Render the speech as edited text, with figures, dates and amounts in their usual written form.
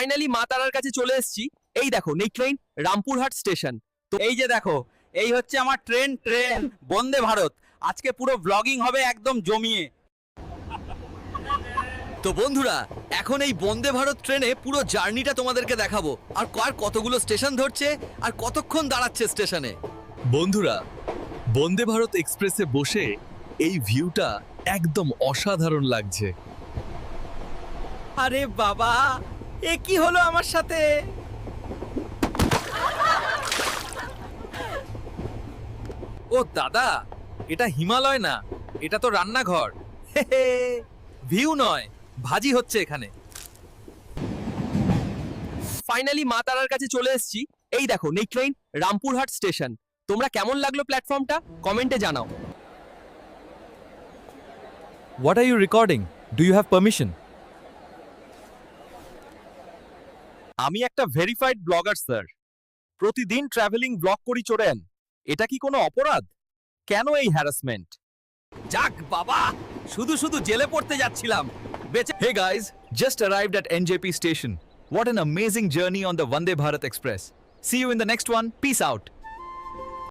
Finally মা তারার কাছে চলে এসেছি। এই দেখো নেই ট্রেন, রামপুরহাট স্টেশন। তো এই যে দেখো, এই হচ্ছে আমার ট্রেন বন্দে ভারত। আজকে পুরো ব্লগিং হবে একদম জমিয়ে। তো বন্ধুরা, এখন এই বন্দে ভারত ট্রেনে পুরো জার্নিটা তোমাদেরকে দেখাবো, আর কতগুলো স্টেশন ধরছে আর কতক্ষণ দাঁড়াচ্ছে স্টেশনে। বন্ধুরা, বন্দে ভারত এক্সপ্রেসে বসে এই ভিউটা একদম অসাধারণ লাগছে। আরে বাবা, এ কি হলো আমার সাথে? ও দাদা, এটা হিমালয় না, এটা তো রান্নাঘর। ভিউ নয়, ভাজি হচ্ছে এখানে। ফাইনালি মা তারার কাছে চলে এসেছি। এই দেখো নেই ট্রেন, রামপুরহাট স্টেশন। তোমরা কেমন লাগলো প্ল্যাটফর্মটা কমেন্টে জানাও। What are you recording? Do you have permission? আমি একটা ভেরিফাইড ব্লগার স্যার। প্রতিদিন ট্রাভেলিং ব্লগ করি চড়েন। এটা কি কোনো অপরাধ? কেন এই হ্যারাসমেন্ট? যাক বাবা, শুধু শুধু জেলে পড়তে যাচ্ছিলাম। বেঁচে Hey guys, just arrived at NJP station. What an amazing journey on the Vande Bharat Express. See you in the next one. Peace out.